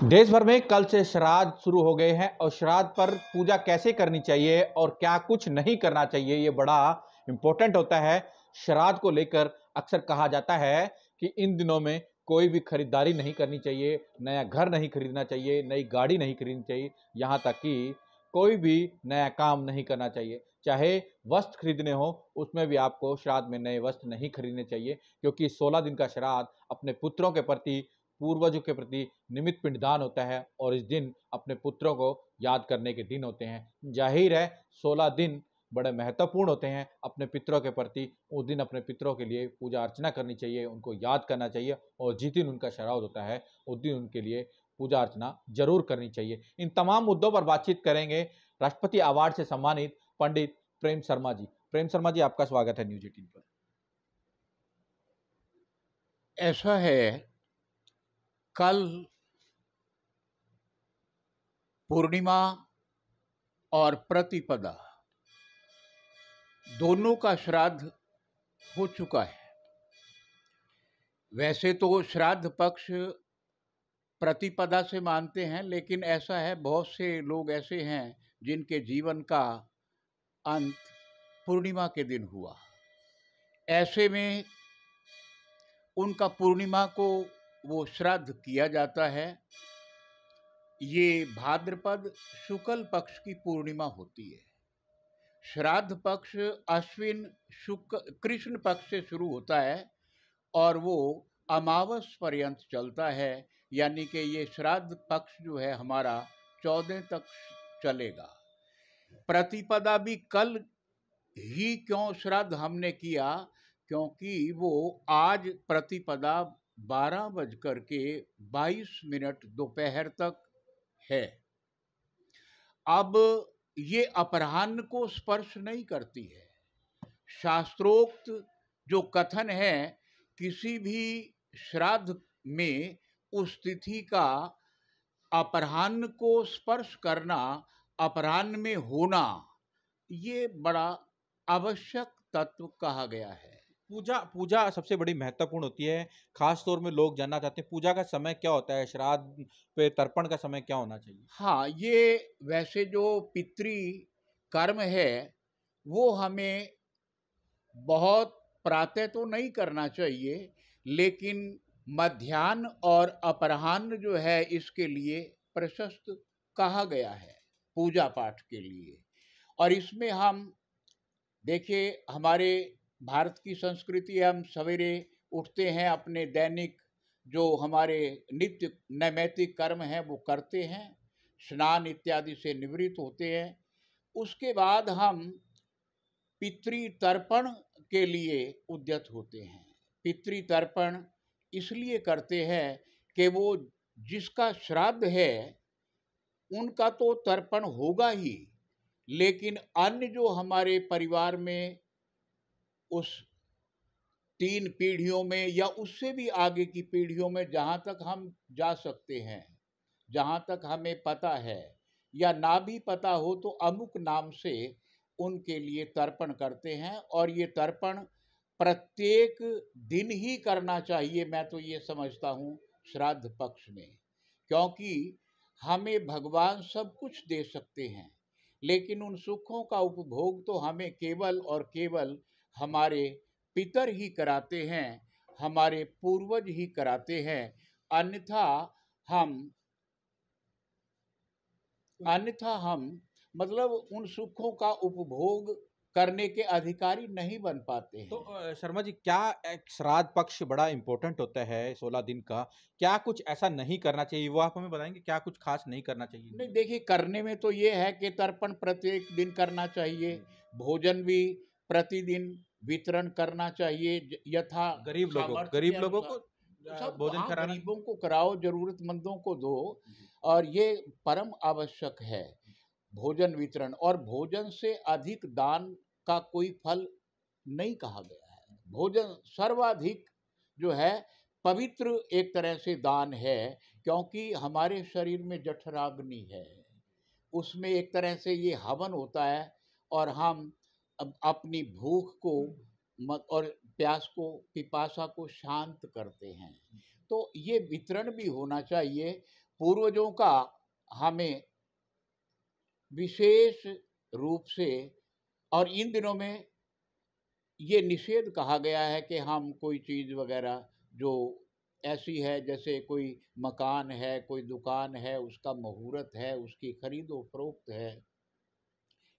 देश भर में कल से श्राद्ध शुरू हो गए हैं और श्राद्ध पर पूजा कैसे करनी चाहिए और क्या कुछ नहीं करना चाहिए, ये बड़ा इंपॉर्टेंट होता है। श्राद्ध को लेकर अक्सर कहा जाता है कि इन दिनों में कोई भी खरीदारी नहीं करनी चाहिए, नया घर नहीं खरीदना चाहिए, नई गाड़ी नहीं खरीदनी चाहिए, यहाँ तक कि कोई भी नया काम नहीं करना चाहिए। चाहे वस्त्र खरीदने हो, उसमें भी आपको श्राद्ध में नए वस्त्र नहीं खरीदने चाहिए, क्योंकि 16 दिन का श्राद्ध अपने पुत्रों के प्रति, पूर्वजों के प्रति निमित्त पिंडदान होता है और इस दिन अपने पुत्रों को याद करने के दिन होते हैं। जाहिर है 16 दिन बड़े महत्वपूर्ण होते हैं अपने पितरों के प्रति। उस दिन अपने पितरों के लिए पूजा अर्चना करनी चाहिए, उनको याद करना चाहिए और जिस दिन उनका श्राद्ध होता है उस दिन उनके लिए पूजा अर्चना जरूर करनी चाहिए। इन तमाम मुद्दों पर बातचीत करेंगे राष्ट्रपति अवार्ड से सम्मानित पंडित प्रेम शर्मा जी। प्रेम शर्मा जी, आपका स्वागत है न्यूज 18 पर। ऐसा है, कल पूर्णिमा और प्रतिपदा दोनों का श्राद्ध हो चुका है। वैसे तो श्राद्ध पक्ष प्रतिपदा से मानते हैं, लेकिन ऐसा है बहुत से लोग ऐसे हैं जिनके जीवन का अंत पूर्णिमा के दिन हुआ। ऐसे में उनका पूर्णिमा को वो श्राद्ध किया जाता है। ये भाद्रपद शुक्ल पक्ष की पूर्णिमा होती है। श्राद्ध पक्ष अश्विन शुक्ल कृष्ण पक्ष से शुरू होता है और वो अमावस पर्यंत चलता है, यानी कि ये श्राद्ध पक्ष जो है हमारा 14 तक चलेगा। प्रतिपदा भी कल ही क्यों श्राद्ध हमने किया, क्योंकि वो आज प्रतिपदा 12:22 दोपहर तक है। अब ये अपराह्न को स्पर्श नहीं करती है। शास्त्रोक्त जो कथन है, किसी भी श्राद्ध में उस तिथि का अपराह्न को स्पर्श करना, अपराह्न में होना, ये बड़ा आवश्यक तत्व कहा गया है। पूजा सबसे बड़ी महत्वपूर्ण होती है। खास तौर में लोग जानना चाहते हैं पूजा का समय क्या होता है, श्राद्ध पे तर्पण का समय क्या होना चाहिए। हाँ, ये वैसे जो पितृ कर्म है वो हमें बहुत प्रातः तो नहीं करना चाहिए, लेकिन मध्याह्न और अपराह्न जो है इसके लिए प्रशस्त कहा गया है पूजा पाठ के लिए। और इसमें हम देखिए, हमारे भारत की संस्कृति, हम सवेरे उठते हैं, अपने दैनिक जो हमारे नित्य नैमित्तिक कर्म हैं वो करते हैं, स्नान इत्यादि से निवृत्त होते हैं। उसके बाद हम पितृतर्पण के लिए उद्यत होते हैं। पितृतर्पण इसलिए करते हैं कि वो जिसका श्राद्ध है उनका तो तर्पण होगा ही, लेकिन अन्य जो हमारे परिवार में उस 3 पीढ़ियों में या उससे भी आगे की पीढ़ियों में जहाँ तक हम जा सकते हैं, जहाँ तक हमें पता है, या ना भी पता हो तो अमुक नाम से उनके लिए तर्पण करते हैं। और ये तर्पण प्रत्येक दिन ही करना चाहिए, मैं तो ये समझता हूँ श्राद्ध पक्ष में, क्योंकि हमें भगवान सब कुछ दे सकते हैं, लेकिन उन सुखों का उपभोग तो हमें केवल और केवल हमारे पितर ही कराते हैं, हमारे पूर्वज ही कराते हैं। अन्यथा हम मतलब उन सुखों का उपभोग करने के अधिकारी नहीं बन पाते हैं। तो शर्मा जी, क्या एक श्राद्ध पक्ष बड़ा इंपॉर्टेंट होता है 16 दिन का, क्या कुछ ऐसा नहीं करना चाहिए, वो आप हमें बताएंगे क्या कुछ खास नहीं करना चाहिए। नहीं, देखिए, करने में तो ये है कि तर्पण प्रत्येक दिन करना चाहिए, भोजन भी प्रतिदिन वितरण करना चाहिए, यथा गरीब सामर्थ्य के लोगों अनुसार। को सब, भोजन हाँ, कराना। गरीबों को कराओ, जरूरतमंदों को दो, और ये परम आवश्यक है भोजन वितरण। और भोजन से अधिक दान का कोई फल नहीं कहा गया है। भोजन सर्वाधिक जो है पवित्र एक तरह से दान है, क्योंकि हमारे शरीर में जठराग्नि है, उसमें एक तरह से ये हवन होता है और हम अपनी भूख को और प्यास को, पिपासा को शांत करते हैं। तो ये वितरण भी होना चाहिए। पूर्वजों का हमें विशेष रूप से, और इन दिनों में ये निषेध कहा गया है कि हम कोई चीज़ वगैरह जो ऐसी है, जैसे कोई मकान है, कोई दुकान है, उसका मुहूर्त है, उसकी खरीदो फरोख्त है,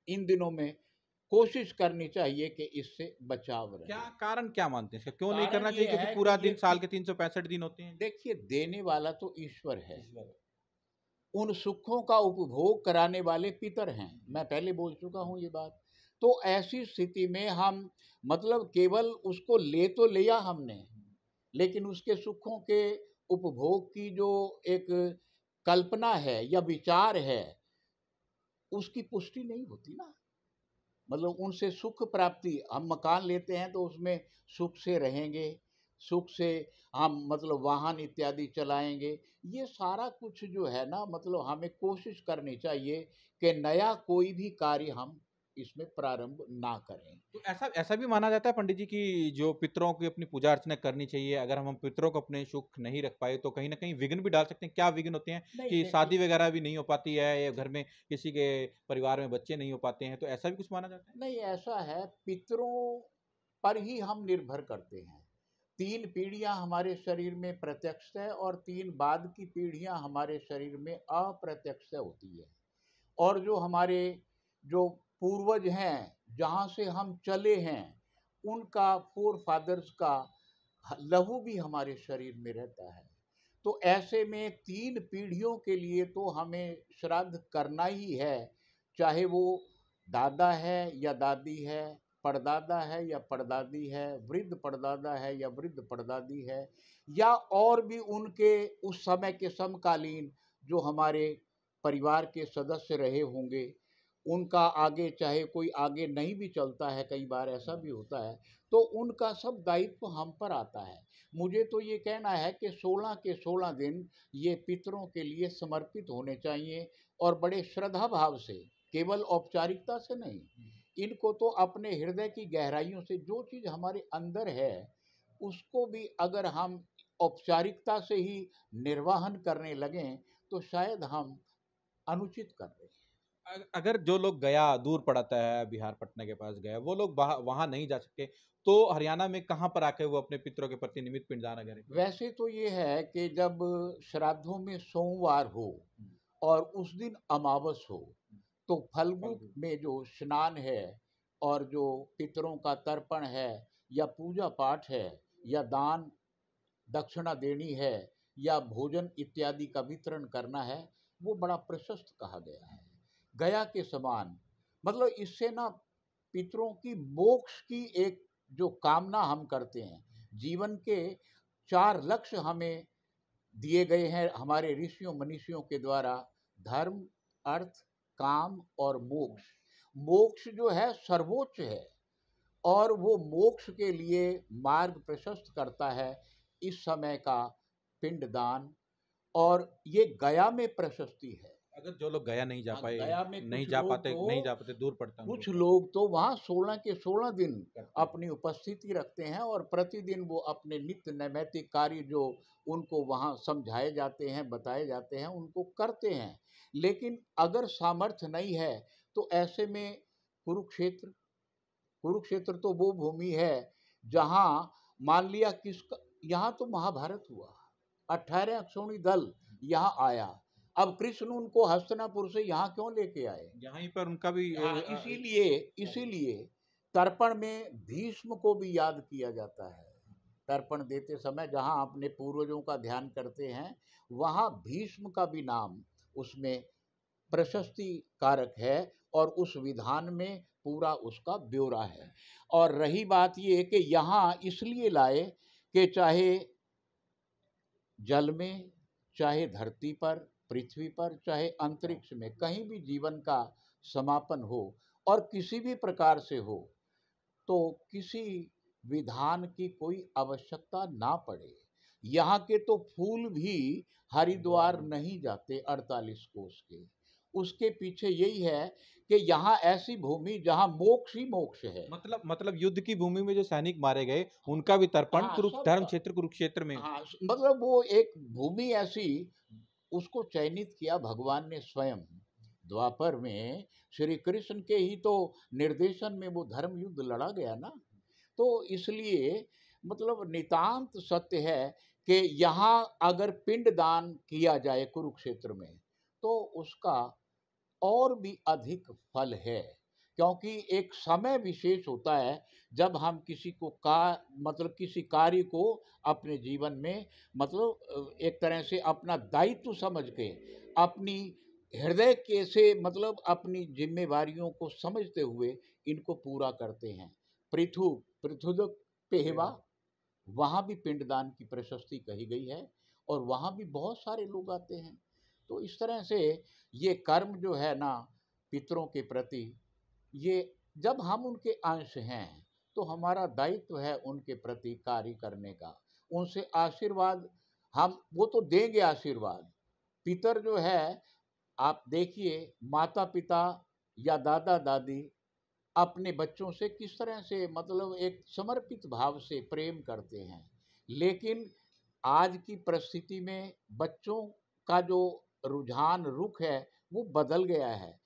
इन दिनों में कोशिश करनी चाहिए कि इससे बचाव क्या रहे। कारण क्या मानते हैं इसका? क्यों नहीं कारण करना ये चाहिए? क्योंकि है पूरा कि ये दिन साल के 365 दिन होते हैं। देखिए, देने वाला तो ईश्वर है, ईश्वर। उन सुखों का उपभोग कराने वाले पितर हैं। मैं पहले बोल चुका हूँ ये बात। तो ऐसी स्थिति में हम मतलब केवल उसको ले तो लिया हमने, लेकिन उसके सुखों के उपभोग की जो एक कल्पना है या विचार है, उसकी पुष्टि नहीं होती ना। मतलब उनसे सुख प्राप्ति, हम मकान लेते हैं तो उसमें सुख से रहेंगे, सुख से हम मतलब वाहन इत्यादि चलाएंगे। ये सारा कुछ जो है ना, मतलब हमें कोशिश करनी चाहिए कि नया कोई भी कार्य हम इसमें प्रारंभ ना करें। तो ऐसा ऐसा भी माना जाता है पंडित जी कि जो पितरों की अपनी पूजा अर्चना करनी चाहिए, अगर हम पितरों को अपने सुख नहीं रख पाए तो कहीं न कहीं विघ्न भी डाल सकते हैं। क्या विघ्न होते हैं नहीं कि देखिए, शादी वगैरह भी नहीं हो पाती है या घर में किसी के परिवार में बच्चे नहीं हो पाते हैं, तो ऐसा भी कुछ माना जाता है? नहीं ऐसा है, पितरों पर ही हम निर्भर करते हैं। 3 पीढ़ियाँ हमारे शरीर में प्रत्यक्ष है और 3 बाद की पीढ़ियाँ हमारे शरीर में अप्रत्यक्ष होती है। और जो हमारे जो पूर्वज हैं, जहाँ से हम चले हैं, उनका फोर फादर्स का लहू भी हमारे शरीर में रहता है। तो ऐसे में 3 पीढ़ियों के लिए तो हमें श्राद्ध करना ही है, चाहे वो दादा है या दादी है, परदादा है या परदादी है, वृद्ध परदादा है या वृद्ध परदादी है, या और भी उनके उस समय के समकालीन जो हमारे परिवार के सदस्य रहे होंगे, उनका आगे चाहे कोई आगे नहीं भी चलता है, कई बार ऐसा भी होता है, तो उनका सब दायित्व हम पर आता है। मुझे तो ये कहना है कि 16 के 16 दिन ये पितरों के लिए समर्पित होने चाहिए, और बड़े श्रद्धा भाव से, केवल औपचारिकता से नहीं, इनको तो अपने हृदय की गहराइयों से जो चीज़ हमारे अंदर है, उसको भी अगर हम औपचारिकता से ही निर्वाहन करने लगें, तो शायद हम अनुचित कर रहे हैं। अगर जो लोग गया दूर पड़ता है, बिहार पटना के पास गया, वो लोग वहाँ नहीं जा सके, तो हरियाणा में कहाँ पर आके वो अपने पितरों के प्रति निमित्त पिंडदान करें? वैसे तो ये है कि जब श्राद्धों में सोमवार हो और उस दिन अमावस हो, तो फल्गु फाल्गु। में जो स्नान है और जो पितरों का तर्पण है या पूजा पाठ है या दान दक्षिणा देनी है या भोजन इत्यादि का वितरण करना है, वो बड़ा प्रशस्त कहा गया है, गया के समान। मतलब इससे ना पितरों की मोक्ष की एक जो कामना हम करते हैं, जीवन के 4 लक्ष्य हमें दिए गए हैं हमारे ऋषियों मनीषियों के द्वारा: धर्म, अर्थ, काम और मोक्ष। मोक्ष जो है सर्वोच्च है, और वो मोक्ष के लिए मार्ग प्रशस्त करता है इस समय का पिंडदान। और ये गया में प्रशस्ति है। अगर जो लोग गया नहीं जा हाँ, पाए, गया में नहीं जा पाते, दूर पड़ता है उन कुछ लोग लोग तो वहाँ 16 के 16 दिन करते हैं। अपनी उपस्थिति रखते हैं, और प्रतिदिन वो अपने नित्य नैमित्तिक कार्य जो उनको वहाँ समझाए जाते हैं, बताए जाते हैं, उनको करते हैं। लेकिन अगर सामर्थ्य नहीं है, तो ऐसे में कुरुक्षेत्र कुरुक्षेत्र तो वो भूमि है जहाँ मान लिया किसका, यहाँ तो महाभारत हुआ, 18 अक्षौणी दल यहाँ आया। अब कृष्ण उनको हस्तिनापुर से यहाँ क्यों लेके आए? यहीं पर उनका भी हाँ, इसीलिए इसीलिए तर्पण में भीष्म को भी याद किया जाता है। तर्पण देते समय जहाँ अपने पूर्वजों का ध्यान करते हैं, वहाँ भीष्म का भी नाम उसमें प्रशस्ति कारक है, और उस विधान में पूरा उसका ब्यौरा है। और रही बात ये कि यहाँ इसलिए लाए कि चाहे जल में, चाहे धरती पर, पृथ्वी पर, चाहे अंतरिक्ष में, कहीं भी जीवन का समापन हो और किसी भी प्रकार से हो, तो किसी विधान की कोई आवश्यकता ना पड़े। यहाँ के तो फूल भी हरिद्वार नहीं जाते 48 कोस के, उसके पीछे यही है कि यहाँ ऐसी भूमि जहाँ मोक्ष ही मोक्ष है। मतलब युद्ध की भूमि में जो सैनिक मारे गए, उनका भी तर्पण हाँ, धर्म सबका। क्षेत्र कुरुक्षेत्र में। हाँ, मतलब वो एक भूमि ऐसी उसको चयनित किया भगवान ने स्वयं। द्वापर में श्री कृष्ण के ही तो निर्देशन में वो धर्म युद्ध लड़ा गया ना। तो इसलिए मतलब नितांत सत्य है कि यहाँ अगर पिंडदान किया जाए कुरुक्षेत्र में तो उसका और भी अधिक फल है, क्योंकि एक समय विशेष होता है जब हम किसी को मतलब किसी कार्य को अपने जीवन में मतलब एक तरह से अपना दायित्व समझ के अपनी हृदय के से मतलब अपनी जिम्मेवारियों को समझते हुए इनको पूरा करते हैं। पृथुदक पेहवा, वहाँ भी पिंडदान की प्रशस्ति कही गई है और वहाँ भी बहुत सारे लोग आते हैं। तो इस तरह से ये कर्म जो है ना पितरों के प्रति, ये जब हम उनके अंश हैं तो हमारा दायित्व है उनके प्रति कार्य करने का, उनसे आशीर्वाद हम वो तो देंगे आशीर्वाद। पितर जो है आप देखिए माता पिता या दादा दादी अपने बच्चों से किस तरह से मतलब एक समर्पित भाव से प्रेम करते हैं, लेकिन आज की परिस्थिति में बच्चों का जो रुझान रुख है वो बदल गया है।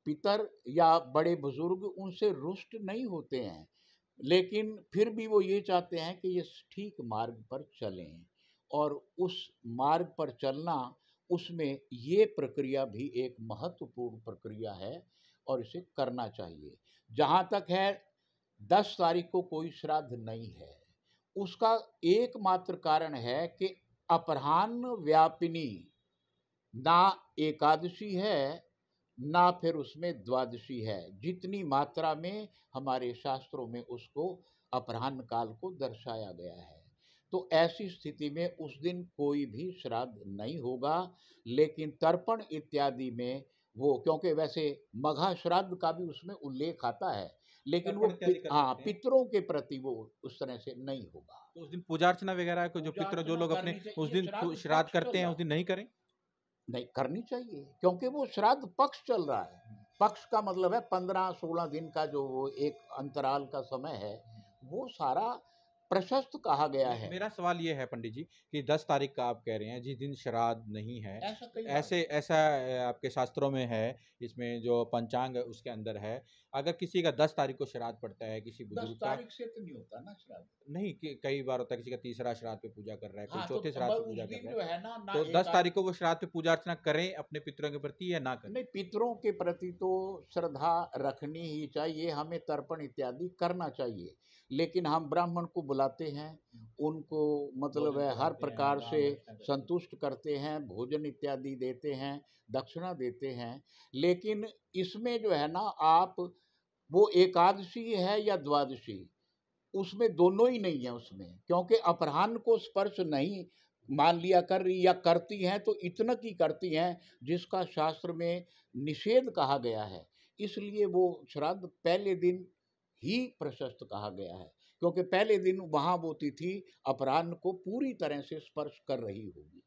पितर या बड़े बुजुर्ग उनसे रुष्ट नहीं होते हैं, लेकिन फिर भी वो ये चाहते हैं कि ये ठीक मार्ग पर चलें और उस मार्ग पर चलना, उसमें ये प्रक्रिया भी एक महत्वपूर्ण प्रक्रिया है और इसे करना चाहिए। जहाँ तक है 10 तारीख को कोई श्राद्ध नहीं है, उसका एकमात्र कारण है कि अपराह्न व्यापिनी ना एकादशी है ना फिर उसमें द्वादशी है, जितनी मात्रा में हमारे शास्त्रों में उसको अपराह्न काल को दर्शाया गया है। तो ऐसी स्थिति में उस दिन कोई भी श्राद्ध नहीं होगा, लेकिन तर्पण इत्यादि में वो, क्योंकि वैसे मघा श्राद्ध का भी उसमें उल्लेख आता है, लेकिन वो तर्पण इत्यादि कर हाँ सकते हैं। पितरों के प्रति वो उस तरह से नहीं होगा। तो उस दिन पूजा अर्चना वगैरह को जो पूजा पितर जो अर्चना लोग अपने करनी उस चाहिए, दिन श्राद्ध श्राद्ध पक्ष करते चल हैं, रहा उस है। दिन नहीं करें। नहीं करनी चाहिए, क्योंकि वो श्राद्ध पक्ष चल रहा है। पक्ष का मतलब है 15-16 दिन का जो वो एक अंतराल का समय है, वो सारा प्रशस्त कहा गया है। मेरा सवाल ये है पंडित जी कि 10 तारीख का आप कह रहे हैं जिस दिन श्राद्ध नहीं है, ऐसा कई बार ऐसे ऐसा आपके शास्त्रों में है, इसमें जो पंचांग है उसके अंदर है, अगर किसी का 10 तारीख को श्राद्ध पड़ता है किसी 10 बुजुर्ग का, तारीख से तो नहीं होता ना श्राद्ध। नहीं कि कई बार होता है किसी का तीसरा श्राद्ध पे पूजा कर रहा है, कोई हाँ, तो चौथे अब श्राद्ध पे उस पूजा कर दिन रहा है, जो है ना ना तो 10 एकाद तारीख को वो श्राद्ध पे पूजा अर्चना करें अपने पितरों के प्रति या ना करें। नहीं, पितरों के प्रति तो श्रद्धा रखनी ही चाहिए, हमें तर्पण इत्यादि करना चाहिए, लेकिन हम ब्राह्मण को बुलाते हैं, उनको मतलब है हर प्रकार से संतुष्ट करते हैं, भोजन इत्यादि देते हैं, दक्षिणा देते हैं। लेकिन इसमें जो है ना आप वो एकादशी है या द्वादशी, उसमें दोनों ही नहीं है उसमें, क्योंकि अपराह्न को स्पर्श नहीं मान लिया कर रही या करती हैं तो इतना की करती हैं जिसका शास्त्र में निषेध कहा गया है। इसलिए वो श्राद्ध पहले दिन ही प्रशस्त कहा गया है, क्योंकि पहले दिन वहाँ वो तिथि अपराह्न को पूरी तरह से स्पर्श कर रही होगी।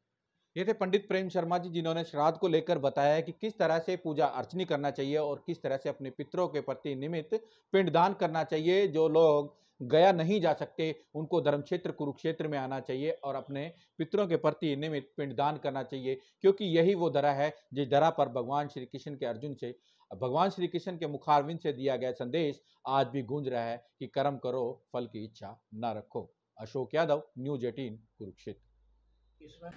ये थे पंडित प्रेम शर्मा जी, जिन्होंने श्राद्ध को लेकर बताया है कि किस तरह से पूजा अर्चनी करना चाहिए और किस तरह से अपने पितरों के प्रति निमित्त पिंडदान करना चाहिए। जो लोग गया नहीं जा सकते उनको धर्मक्षेत्र कुरुक्षेत्र में आना चाहिए और अपने पितरों के प्रति निमित्त पिंडदान करना चाहिए, क्योंकि यही वो धरा है जिस धरा पर भगवान श्री कृष्ण के अर्जुन से, भगवान श्री कृष्ण के मुखारविंद से दिया गया संदेश आज भी गूंज रहा है कि कर्म करो फल की इच्छा न रखो। अशोक यादव, न्यूज़ 18 कुरुक्षेत्र। इसमें